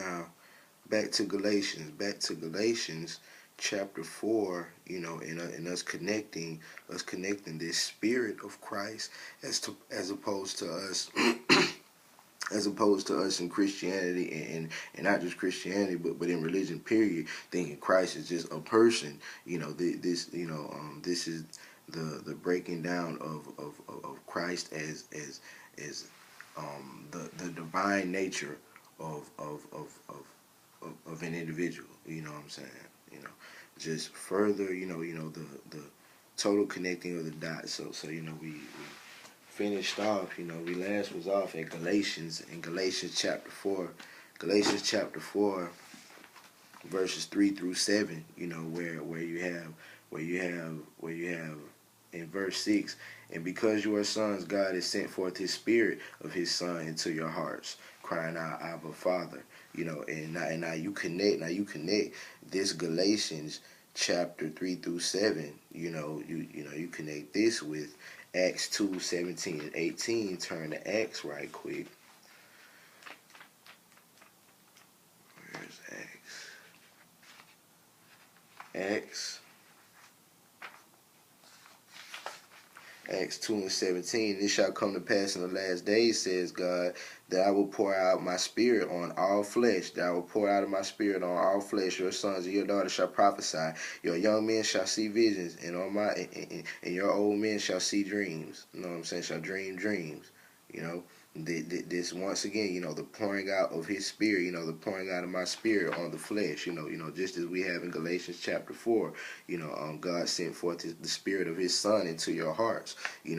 Now, back to Galatians chapter 4, and us connecting this spirit of Christ as opposed to us as opposed to us in Christianity, and not just Christianity, but in religion period, thinking Christ is just a person. This is the breaking down of Christ as the divine nature of an individual. You know what I'm saying? You know, just further, the total connecting of the dots. So we finished off, we last was off at Galatians, in Galatians chapter 4. Galatians chapter 4 verses 3 through 7, where you have in verse 6, and because you are sons, God has sent forth his spirit of his son into your hearts, crying out, Abba, Father. Now you connect this Galatians chapter 3 through 7, you connect this with Acts 2:17 and 18. Turn to Acts right quick. Where's Acts? Acts 2:17. This shall come to pass in the last days, says God, that I will pour out my spirit on all flesh. That I will pour out of my spirit on all flesh. Your sons and your daughters shall prophesy. Your young men shall see visions, and your old men shall see dreams. You know what I'm saying? Shall dream dreams. This once again, the pouring out of his spirit, the pouring out of my spirit on the flesh, just as we have in Galatians chapter 4, God sent forth the spirit of his son into your hearts, in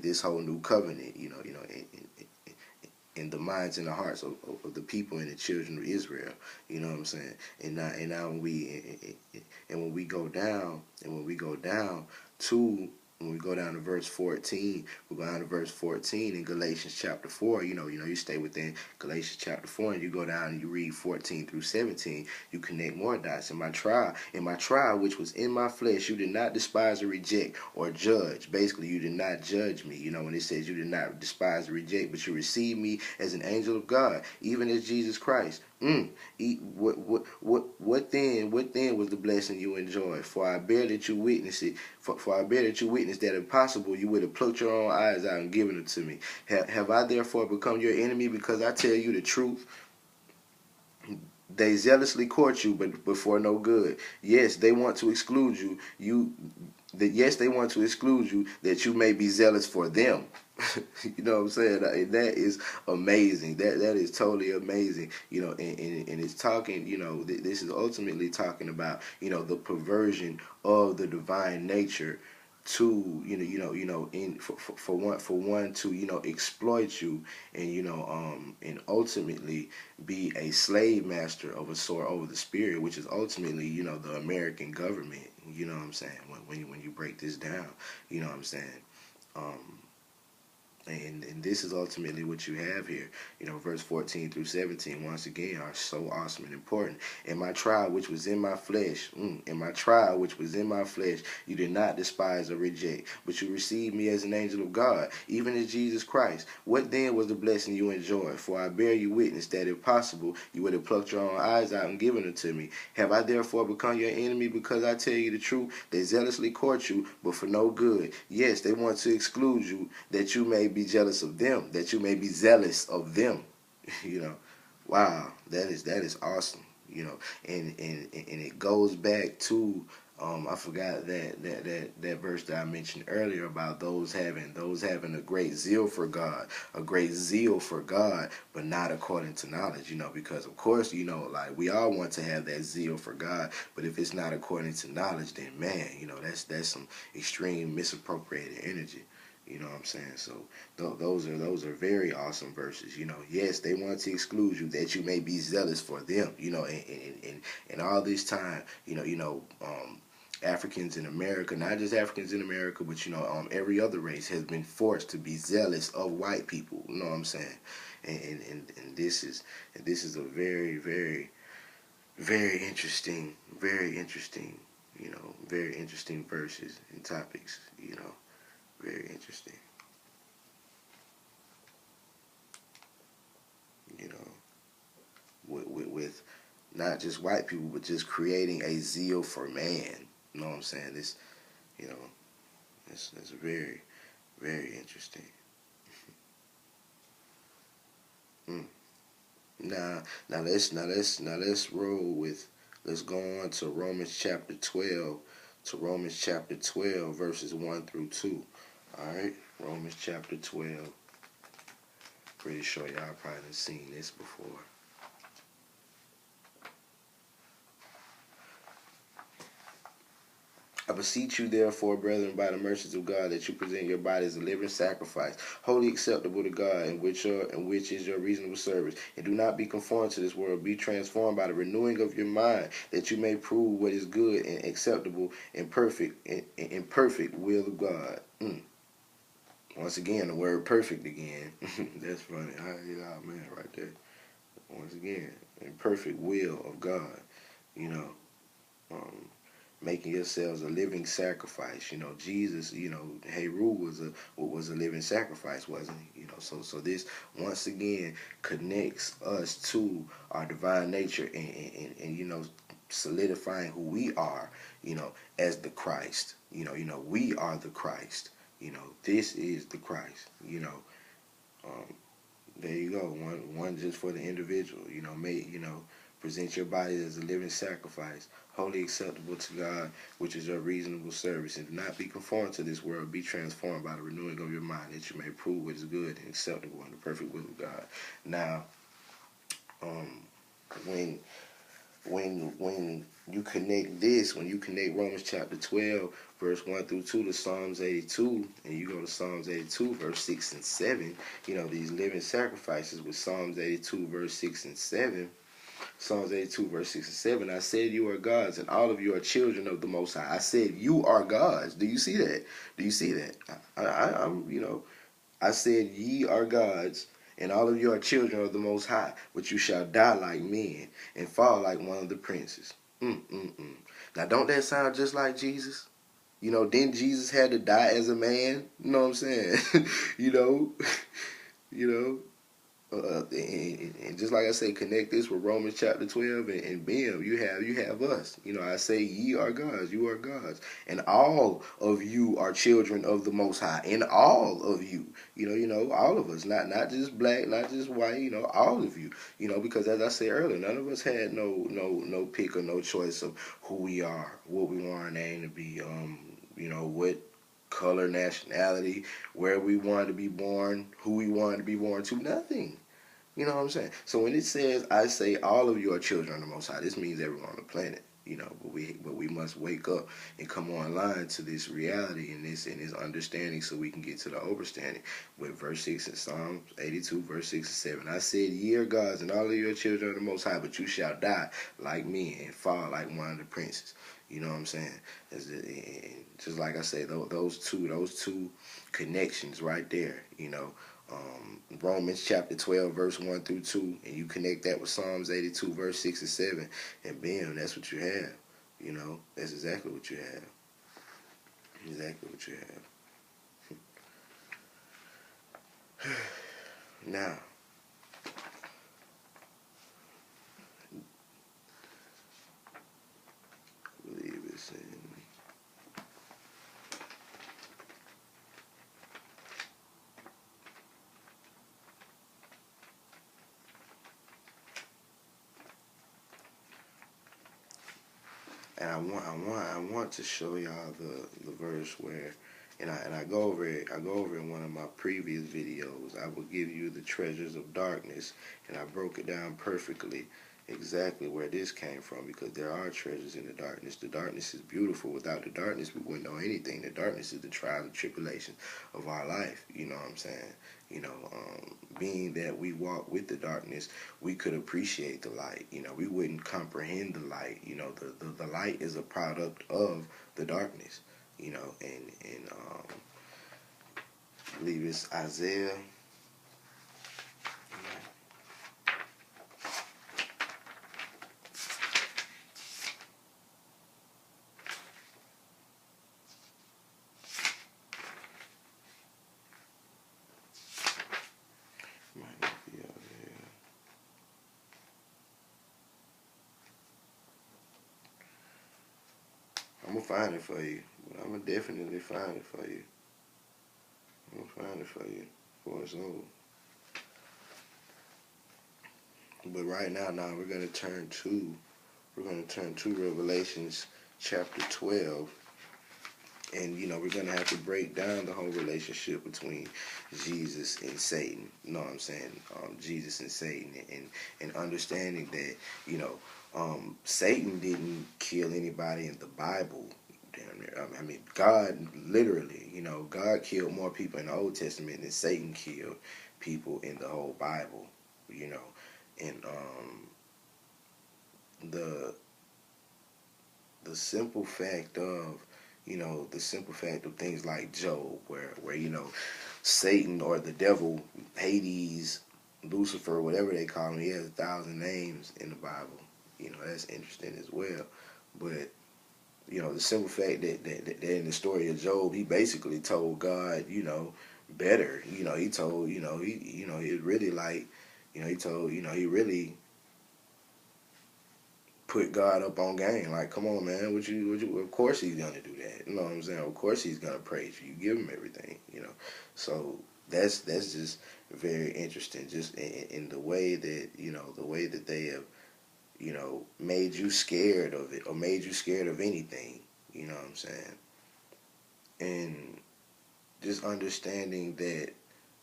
this whole new covenant, in the minds and the hearts of the people and the children of Israel. You know what I'm saying? And now when we go down to when we go down to verse 14, we go down to verse 14 in Galatians chapter 4. You stay within Galatians chapter 4, and you go down and you read 14 through 17. You connect more dots. In my trial, which was in my flesh, you did not despise or reject or judge. Basically, you did not judge me. When it says you did not despise or reject, but you received me as an angel of God, even as Jesus Christ. What then was the blessing you enjoyed? For I bear that you witness it. For I bear that you witness that if possible you would have plucked your own eyes out and given it to me. Have I therefore become your enemy because I tell you the truth? They zealously court you, but for no good. Yes, they want to exclude you. Yes, they want to exclude you that you may be zealous for them. You know what I'm saying? That is amazing. That is totally amazing. And it's talking. This is ultimately talking about the perversion of the divine nature to for one to exploit you, and ultimately be a slave master of a sort over the spirit, which is ultimately the American government. You know what I'm saying? When you break this down, you know what I'm saying. And this is ultimately what you have here. Verse 14 through 17, once again, are so awesome and important. In my trial, which was in my flesh, you did not despise or reject, but you received me as an angel of God, even as Jesus Christ. What then was the blessing you enjoyed? For I bear you witness that if possible, you would have plucked your own eyes out and given it to me. Have I therefore become your enemy because I tell you the truth? They zealously court you, but for no good. Yes, they want to exclude you, that you may be jealous of them, that you may be zealous of them. Wow, that is awesome. And it goes back to I forgot that verse that I mentioned earlier about those having a great zeal for God, but not according to knowledge. Because of course, like we all want to have that zeal for God, but if it's not according to knowledge, then man, that's some extreme misappropriated energy. You know what I'm saying? So those are very awesome verses. Yes, they want to exclude you that you may be zealous for them. And all this time, Africans in America, not just Africans in America, but every other race has been forced to be zealous of white people. You know what I'm saying? And this is a very, very, very interesting, very interesting verses and topics. Very interesting. not just white people, but just creating a zeal for man. You know what I'm saying? This, you know, it's very, very interesting. Mm. Now let's roll with. Let's go on to Romans chapter 12. To Romans chapter 12, verses 1 through 2. All right, Romans chapter 12. Pretty sure y'all probably done seen this before. I beseech you, therefore, brethren, by the mercies of God, that you present your body as a living sacrifice, wholly acceptable to God, and which is your reasonable service. And do not be conformed to this world. Be transformed by the renewing of your mind, that you may prove what is good and acceptable and perfect, in perfect will of God. Once again, the word perfect again. That's funny. Man, right there. Once again, in perfect will of God. You know. Making yourselves a living sacrifice. You know, Jesus, Heru was a living sacrifice, wasn't he? So this once again connects us to our divine nature and solidifying who we are, as the Christ. We are the Christ. This is the Christ. Um, there you go. One just for the individual. Present your body as a living sacrifice, wholly acceptable to God, which is your reasonable service. And do not be conformed to this world. Be transformed by the renewing of your mind, that you may prove what is good and acceptable and the perfect will of God. Now, when you connect this, when you connect Romans chapter 12, verse 1 through 2 to Psalms 82, and you go to Psalms 82, verse 6 and 7, these living sacrifices with Psalms 82, verse 6 and 7. Psalms 82, verse 6 and 7. I said you are gods, and all of you are children of the Most High. I said you are gods. Do you see that? Do you see that? I said ye are gods, and all of you are children of the Most High, but you shall die like men and fall like one of the princes. Now, don't that sound just like Jesus? Didn't Jesus had to die as a man? You know what I'm saying? you know, you know. And just like I say, connect this with Romans chapter 12, and bam, you have us. I say ye are gods, you are gods, and all of you are children of the Most High, and all of you, all of us, not just black, not just white, all of you, because as I said earlier, none of us had no pick or no choice of who we are, what we want our name to be, what color, nationality, where we wanted to be born, who we wanted to be born to, nothing. You know what I'm saying? So when it says, I say all of you are children of the Most High, this means everyone on the planet. But we must wake up and come online to this reality and this understanding so we can get to the overstanding. With verse 6 in Psalm 82, verse 6 and 7. I said, ye are gods, and all of you are children of the Most High, but you shall die like me and fall like one of the princes. You know what I'm saying? Just like I say, those two connections right there, Romans chapter 12, verse 1 through 2, and you connect that with Psalms 82, verse 6 and 7, and bam, that's what you have. That's exactly what you have. Exactly what you have. Now, I believe it's in. And I want to show y'all the verse where, and I go over it. I go over in one of my previous videos. I will give you the treasures of darkness, and I broke it down perfectly, exactly where this came from, because there are treasures in the darkness. The darkness is beautiful. Without the darkness, we wouldn't know anything. The darkness is the trial and tribulation of our life. You know what I'm saying? Being that we walk with the darkness, we could appreciate the light. We wouldn't comprehend the light. The light is a product of the darkness. And I believe it's Isaiah. Might not be over here. find it for you. I'm gonna definitely find it for you. I'm gonna find it for you before it's over. But right now, we're gonna turn to Revelations chapter 12, and we're gonna have to break down the whole relationship between Jesus and Satan. You know what I'm saying? Jesus and Satan, and understanding that Satan didn't kill anybody in the Bible. Damn near. I mean, God literally, God killed more people in the Old Testament than Satan killed people in the whole Bible. And the simple fact of things like Job, where Satan or the devil, Hades, Lucifer, whatever they call him, he has 1,000 names in the Bible. That's interesting as well. But the simple fact that in the story of Job, he basically told God, better. He told, he really like, he told, he really put God up on game. Like, come on, man, what you? Of course he's gonna do that. You know what I'm saying? Of course he's gonna praise you. You give him everything. So that's just very interesting. Just in the way that they have made you scared of it, or made you scared of anything. You know what I'm saying? And just understanding that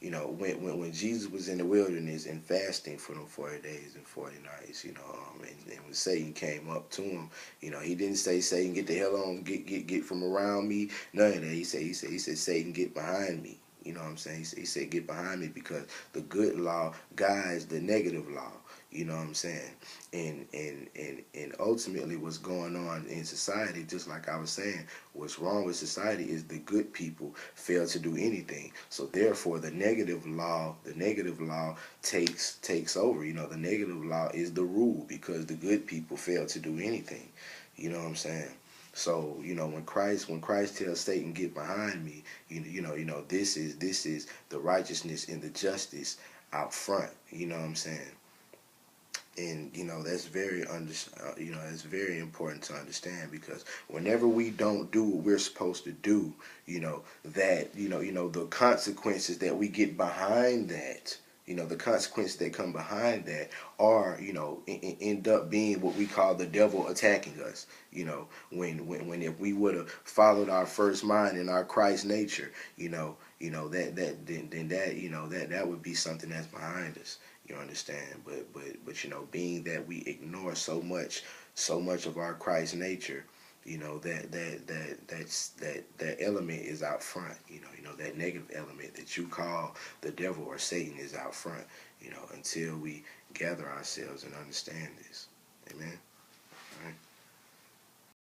when Jesus was in the wilderness and fasting for them 40 days and 40 nights, and when Satan came up to him, he didn't say, Satan, get the hell on, get from around me, none of that. He said, Satan, get behind me. You know what I'm saying? He said, get behind me, because the good law guides the negative law. You know what I'm saying? And ultimately what's going on in society, just like I was saying, what's wrong with society is the good people fail to do anything. So therefore the negative law takes over. The negative law is the rule, because the good people fail to do anything. You know what I'm saying? So when Christ tells Satan, get behind me, this is the righteousness and the justice out front. You know what I'm saying? And that's that's very important to understand, because whenever we don't do what we're supposed to do, the consequences that we get behind that, the consequences that come behind that are, end up being what we call the devil attacking us. When if we would have followed our first mind and our Christ nature, that would be something that's behind us. You understand? But being that we ignore so much of our Christ nature, that element is out front. That negative element that you call the devil or Satan is out front. Until we gather ourselves and understand this. Amen. All right.